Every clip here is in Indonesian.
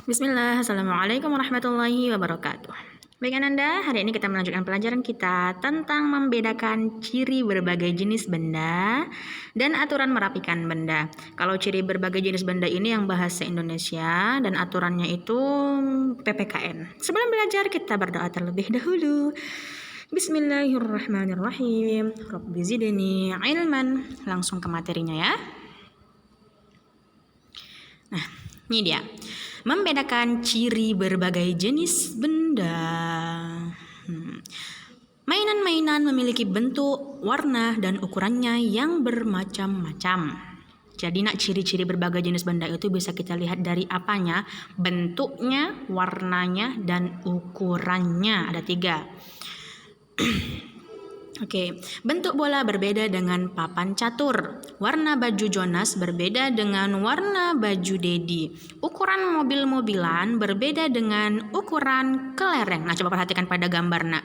Bismillah, Assalamualaikum warahmatullahi wabarakatuh. Baik Ananda, hari ini kita melanjutkan pelajaran kita tentang membedakan ciri berbagai jenis benda dan aturan merapikan benda. Kalau ciri berbagai jenis benda ini yang bahasa Indonesia dan aturannya itu PPKN. Sebelum belajar kita berdoa terlebih dahulu. Bismillahirrahmanirrahim. Rabbi zidni ilman. Langsung ke materinya ya. Nah, ini dia. Membedakan ciri berbagai jenis benda. Mainan-mainan memiliki bentuk, warna, dan ukurannya yang bermacam-macam. Jadi ciri-ciri berbagai jenis benda itu bisa kita lihat dari apanya? Bentuknya, warnanya, dan ukurannya. Ada 3. Oke, bentuk bola berbeda dengan papan catur. Warna baju Jonas berbeda dengan warna baju Dedi. Ukuran mobil-mobilan berbeda dengan ukuran kelereng. Nah, coba perhatikan pada gambar, nak.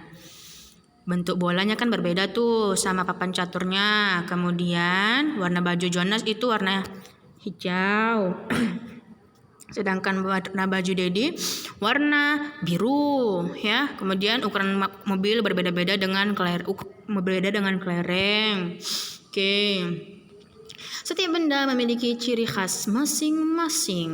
Bentuk bolanya kan berbeda tuh sama papan caturnya. Kemudian warna baju Jonas itu warna hijau. Sedangkan warna baju Dedi warna biru ya. Kemudian ukuran mobil berbeda-beda dengan kelereng. Oke. Setiap benda memiliki ciri khas masing-masing.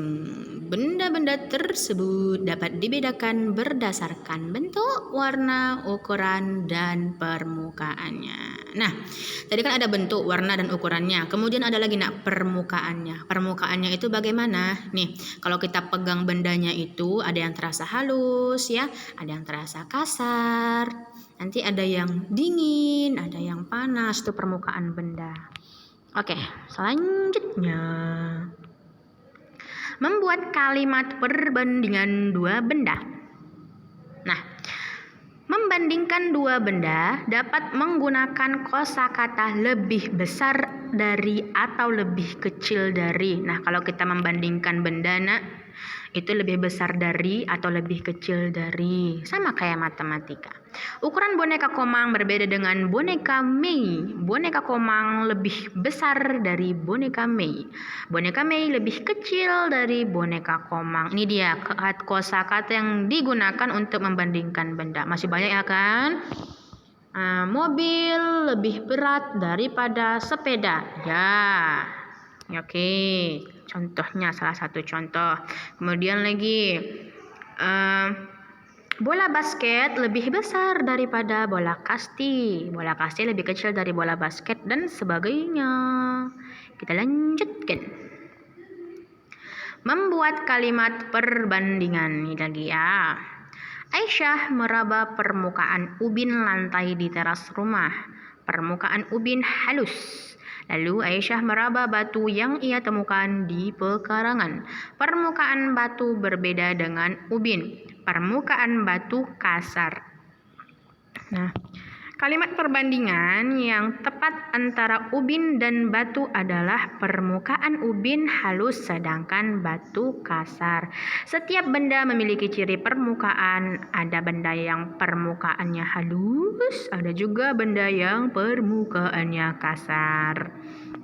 Benda-benda tersebut dapat dibedakan berdasarkan bentuk, warna, ukuran, dan permukaannya. Nah, tadi kan ada bentuk, warna, dan ukurannya. Kemudian ada lagi permukaannya. Permukaannya itu bagaimana? Nih, kalau kita pegang bendanya itu ada yang terasa halus ya, ada yang terasa kasar. Nanti ada yang dingin, ada yang panas, itu permukaan benda. Oke, selanjutnya membuat kalimat perbandingan 2 benda. Nah, membandingkan 2 benda dapat menggunakan kosakata lebih besar dari atau lebih kecil dari. Nah, kalau kita membandingkan benda, itu lebih besar dari atau lebih kecil dari. Sama kayak matematika. Ukuran boneka Komang berbeda dengan boneka Mei. Boneka Komang lebih besar dari boneka Mei. Boneka Mei lebih kecil dari boneka Komang. Ini dia kosakata yang digunakan untuk membandingkan benda. Masih banyak ya kan? Mobil lebih berat daripada sepeda. Ya. Oke, contohnya salah satu contoh. Kemudian lagi bola basket lebih besar daripada bola kasti. Bola kasti lebih kecil dari bola basket dan sebagainya. Kita lanjutkan. Membuat kalimat perbandingan. Ini lagi ya. Aisyah meraba permukaan ubin lantai di teras rumah. Permukaan ubin halus. Lalu Aisyah meraba batu yang ia temukan di pekarangan. Permukaan batu berbeda dengan ubin. Permukaan batu kasar. Nah, kalimat perbandingan yang tepat antara ubin dan batu adalah permukaan ubin halus sedangkan batu kasar. Setiap benda memiliki ciri permukaan. Ada benda yang permukaannya halus, ada juga benda yang permukaannya kasar.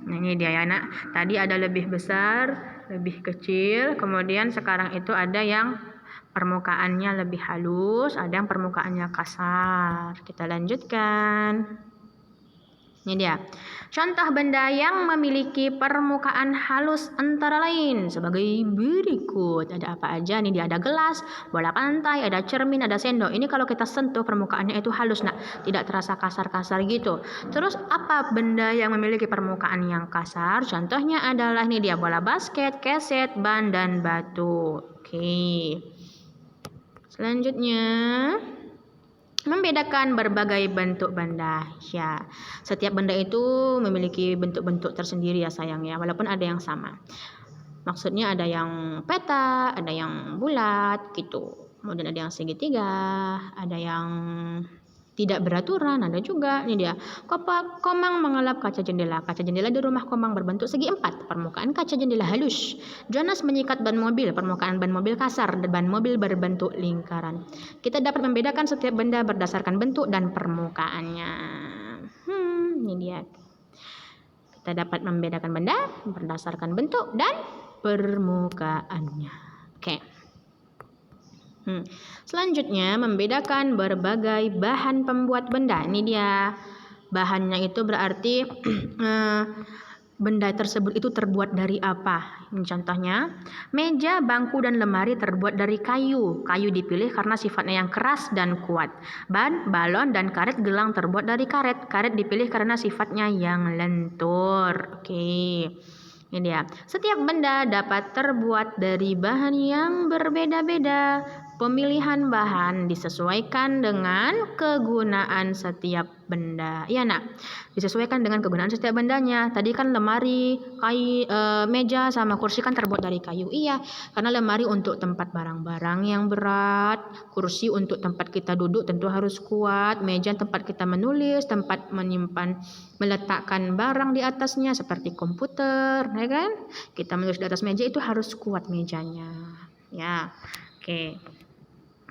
Nah, ini dia ya, nak. Tadi ada lebih besar, lebih kecil, kemudian sekarang itu ada yang permukaannya lebih halus, ada yang permukaannya kasar. Kita lanjutkan. Ini dia. Contoh benda yang memiliki permukaan halus antara lain sebagai berikut. Ada apa aja? Ini dia, ada gelas, bola pantai, ada cermin, ada sendok. Ini kalau kita sentuh permukaannya itu halus, nak. Tidak terasa kasar-kasar gitu. Terus apa benda yang memiliki permukaan yang kasar? Contohnya adalah ini dia, bola basket, keset, ban, dan batu. Oke. Selanjutnya, membedakan berbagai bentuk benda. Ya, setiap benda itu memiliki bentuk-bentuk tersendiri ya sayang ya, walaupun ada yang sama. Maksudnya ada yang peta, ada yang bulat gitu. Kemudian ada yang segitiga, ada yang tidak beraturan, ada juga. Ini dia. Komang mengelap kaca jendela. Kaca jendela di rumah Komang berbentuk segi 4. Permukaan kaca jendela halus. Jonas menyikat ban mobil. Permukaan ban mobil kasar. Ban mobil berbentuk lingkaran. Kita dapat membedakan setiap benda berdasarkan bentuk dan permukaannya. Ini dia. Kita dapat membedakan benda berdasarkan bentuk dan permukaannya. Oke. Selanjutnya, membedakan berbagai bahan pembuat benda. Ini dia. Bahannya itu berarti benda tersebut itu terbuat dari apa. Contohnya, meja, bangku, dan lemari terbuat dari kayu. Kayu dipilih karena sifatnya yang keras dan kuat. Ban, balon, dan karet gelang terbuat dari karet. Karet dipilih karena sifatnya yang lentur. Oke. Ini dia. Setiap benda dapat terbuat dari bahan yang berbeda-beda. Pemilihan bahan disesuaikan dengan kegunaan setiap benda. Iya, Nak. Disesuaikan dengan kegunaan setiap bendanya. Tadi kan lemari, meja sama kursi kan terbuat dari kayu. Iya, karena lemari untuk tempat barang-barang yang berat, kursi untuk tempat kita duduk tentu harus kuat, meja tempat kita menulis, tempat menyimpan meletakkan barang di atasnya seperti komputer, ya kan? Kita menulis di atas meja itu harus kuat mejanya. Ya. Oke.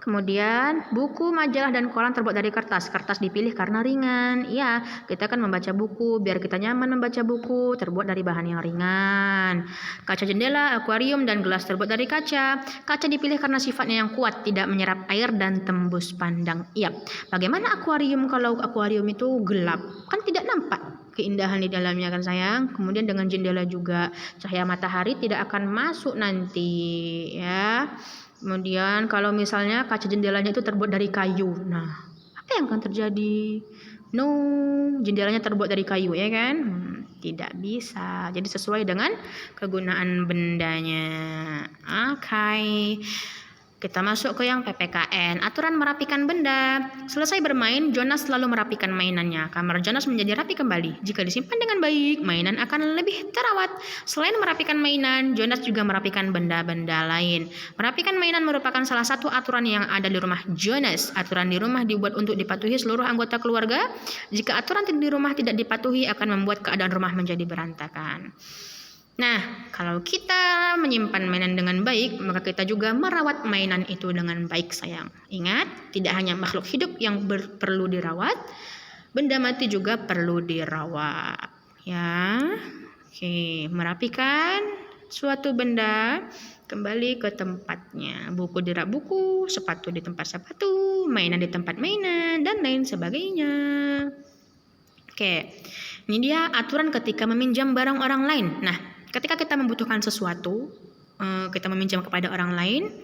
Kemudian buku, majalah, dan koran terbuat dari kertas. Kertas dipilih karena ringan. Iya, kita kan membaca buku biar kita nyaman membaca buku, terbuat dari bahan yang ringan. Kaca jendela, akuarium, dan gelas terbuat dari kaca. Kaca dipilih karena sifatnya yang kuat, tidak menyerap air dan tembus pandang. Iya. Bagaimana akuarium kalau akuarium itu gelap? Kan tidak nampak keindahan di dalamnya kan sayang. Kemudian dengan jendela juga cahaya matahari tidak akan masuk nanti, ya. Kemudian kalau misalnya kaca jendelanya itu terbuat dari kayu, nah apa yang akan terjadi? No, jendelanya terbuat dari kayu, ya kan? Tidak bisa. Jadi sesuai dengan kegunaan bendanya. Oke. Kita masuk ke yang PPKN, aturan merapikan benda. Selesai bermain, Jonas selalu merapikan mainannya. Kamar Jonas menjadi rapi kembali. Jika disimpan dengan baik, mainan akan lebih terawat. Selain merapikan mainan, Jonas juga merapikan benda-benda lain. Merapikan mainan merupakan salah satu aturan yang ada di rumah Jonas. Aturan di rumah dibuat untuk dipatuhi seluruh anggota keluarga. Jika aturan di rumah tidak dipatuhi, akan membuat keadaan rumah menjadi berantakan. Nah, kalau kita menyimpan mainan dengan baik, maka kita juga merawat mainan itu dengan baik, sayang. Ingat, tidak hanya makhluk hidup yang perlu dirawat, benda mati juga perlu dirawat. Ya, oke, merapikan suatu benda kembali ke tempatnya. Buku di rak buku, sepatu di tempat sepatu, mainan di tempat mainan, dan lain sebagainya. Oke, ini dia aturan ketika meminjam barang orang lain. Nah, ketika kita membutuhkan sesuatu, kita meminjam kepada orang lain,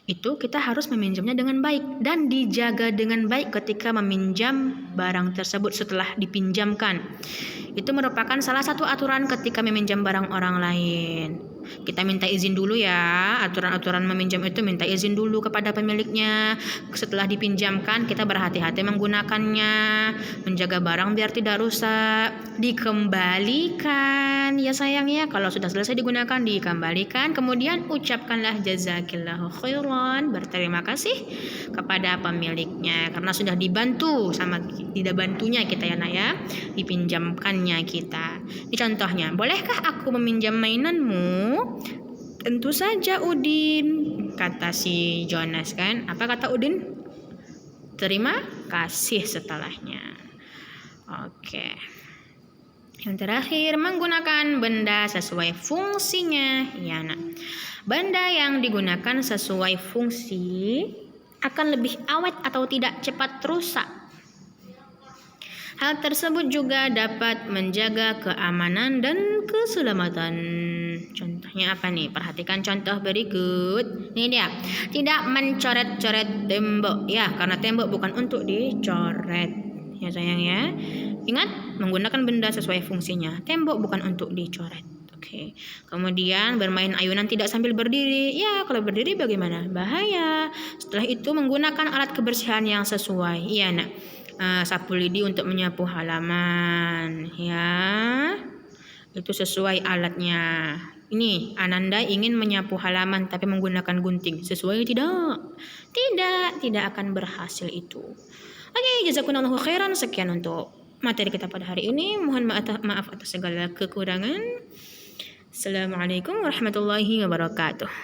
itu kita harus meminjamnya dengan baik dan dijaga dengan baik ketika meminjam barang tersebut setelah dipinjamkan. Itu merupakan salah satu aturan ketika meminjam barang orang lain. Kita minta izin dulu ya, aturan-aturan meminjam itu minta izin dulu kepada pemiliknya. Setelah dipinjamkan kita berhati-hati menggunakannya, menjaga barang biar tidak rusak, dikembalikan ya sayang ya. Kalau sudah selesai digunakan dikembalikan, kemudian ucapkanlah jazakillahu khairan, berterima kasih kepada pemiliknya karena sudah dibantu sama tidak bantunya kita ya nak ya, dipinjamkannya kita. Ini contohnya, bolehkah aku meminjam mainanmu? Tentu saja Udin, kata si Jonas kan. Apa kata Udin? Terima kasih setelahnya. Oke. Yang terakhir, menggunakan benda sesuai fungsinya. Ya, nah. Benda yang digunakan sesuai fungsi akan lebih awet atau tidak cepat rusak. Hal tersebut juga dapat menjaga keamanan dan keselamatan. Contohnya apa nih? Perhatikan contoh berikut. Ini dia. Tidak mencoret-coret tembok ya, karena tembok bukan untuk dicoret. Ya sayang ya. Ingat, menggunakan benda sesuai fungsinya. Tembok bukan untuk dicoret. Oke. Kemudian bermain ayunan tidak sambil berdiri. Ya, kalau berdiri bagaimana? Bahaya. Setelah itu menggunakan alat kebersihan yang sesuai. Iya, nak. Sapu lidi untuk menyapu halaman ya, itu sesuai alatnya. Ini Ananda ingin menyapu halaman tapi menggunakan gunting, sesuai tidak? Tidak akan berhasil itu. Oke, jazakumullahu khairan. Sekian untuk materi kita pada hari ini. Mohon maaf atas segala kekurangan. Assalamualaikum warahmatullahi wabarakatuh.